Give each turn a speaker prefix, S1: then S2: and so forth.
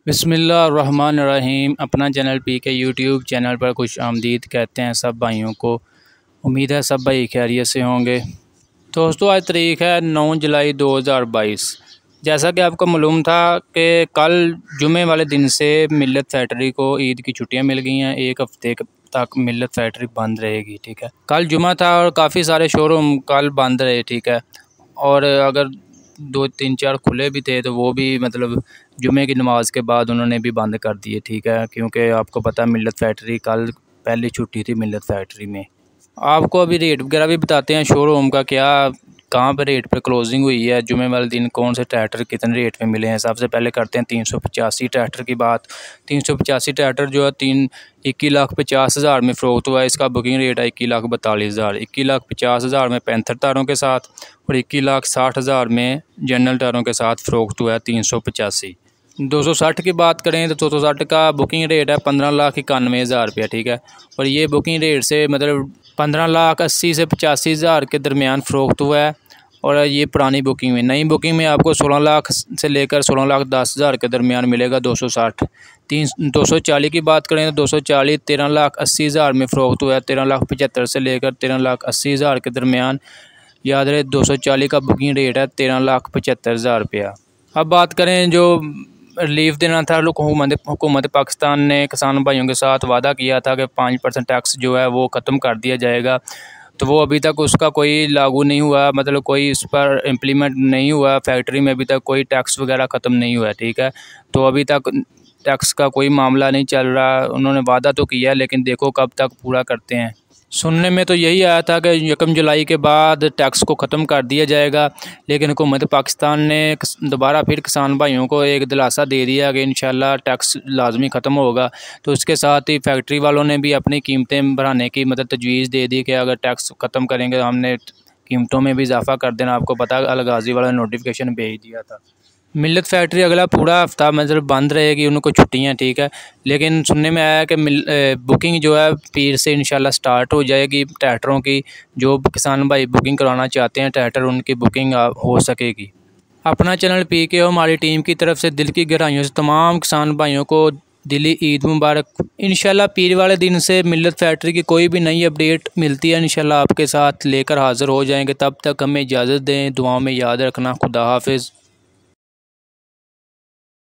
S1: बिस्मिल्लाहिर्रहमानिर्रहीम। अपना channel P के यूट्यूब चैनल पर खुश आमदीद कहते हैं सब भाइयों को। उम्मीद है सब भाई खैरियत से होंगे। दोस्तों, आज तारीख़ है 9 जुलाई 2022। जैसा कि आपको मालूम था कि कल जुमे वाले दिन से मिल्लत फैक्ट्री को ईद की छुट्टियां मिल गई हैं। एक हफ़्ते तक मिल्लत फैक्ट्री बंद रहेगी। ठीक है, कल जुमा था और काफ़ी सारे शोरूम कल बंद रहे। ठीक है, और अगर 2 3 4 खुले भी थे तो वो भी मतलब जुमे की नमाज के बाद उन्होंने भी बंद कर दिए। ठीक है, क्योंकि आपको पता है मिल्लत फैक्ट्री कल पहली छुट्टी थी मिल्लत फैक्ट्री में। आपको अभी रेट वगैरह भी बताते हैं शोरूम का, क्या कहाँ पर रेट पर क्लोजिंग हुई है, जुमे वाले दिन कौन से ट्रैक्टर कितने रेट पे मिले हैं। सबसे पहले करते हैं 385 ट्रैक्टर की बात। 385 ट्रैक्टर जो है 21,50,000 में फ़रोख्त हुआ है। इसका बुकिंग रेट है 21,42,000। 21,50,000 में पैंथर टायरों के साथ और 21,60,000 में जनरल टायरों के साथ फ़रोख्त हुआ है 385। 260 की बात करें तो 260 का बुकिंग रेट है 15,91,000 रुपया। ठीक है, और ये बुकिंग रेट से मतलब 15,80,000 से 85,000 के दरमियान फ़रोख्त हुआ है। और ये पुरानी बुकिंग में, नई बुकिंग में आपको 16 लाख से लेकर 16,10,000 के दरमियान मिलेगा 260। 240 की बात करें तो 240 13,80,000 में फ़रोख्त हुआ है। 13,75,000 से लेकर 13,80,000 के दरमियान। याद रहे 240 का बुकिंग रेट है 13,75,000 रुपया। अब बात करें जो रिलीफ देना था, हुकूमत पाकिस्तान ने किसान भाइयों के साथ वादा किया था कि 5% टैक्स जो है वो ख़त्म कर दिया जाएगा, तो वो अभी तक उसका कोई लागू नहीं हुआ, मतलब कोई इस पर इम्प्लीमेंट नहीं हुआ। फैक्ट्री में अभी तक कोई टैक्स वगैरह ख़त्म नहीं हुआ है। ठीक है, तो अभी तक टैक्स का कोई मामला नहीं चल रहा। उन्होंने वादा तो किया है लेकिन देखो कब तक पूरा करते हैं। सुनने में तो यही आया था कि 1 जुलाई के बाद टैक्स को ख़त्म कर दिया जाएगा, लेकिन हुकूमत पाकिस्तान ने दोबारा फिर किसान भाइयों को एक दिलासा दे दिया कि इंशाल्लाह टैक्स लाजमी ख़त्म होगा। तो उसके साथ ही फैक्ट्री वालों ने भी अपनी कीमतें बढ़ाने की मतलब तजवीज़ दे दी कि अगर टैक्स ख़त्म करेंगे तो हमने कीमतों में भी इजाफ़ा कर देना। आपको पता अलगाजी वाला नोटिफिकेशन भेज दिया था। मिल्लत फैक्ट्री अगला पूरा हफ्ता मतलब बंद रहेगी, उनको छुट्टियां। ठीक है, लेकिन सुनने में आया कि बुकिंग जो है पीर से इंशाल्लाह स्टार्ट हो जाएगी ट्रैक्टरों की। जो किसान भाई बुकिंग करवाना चाहते हैं ट्रैक्टर, उनकी बुकिंग हो सकेगी। अपना चैनल पी के हमारी टीम की तरफ से दिल की गहराइयों से तमाम किसान भाइयों को दिली ईद मुबारक। इंशाल्लाह पीर वाले दिन से मिल्लत फैक्ट्री की कोई भी नई अपडेट मिलती है इंशाल्लाह आपके साथ लेकर हाज़िर हो जाएंगे। तब तक हमें इजाज़त दें, दुआओं में याद रखना। खुदा हाफिज़।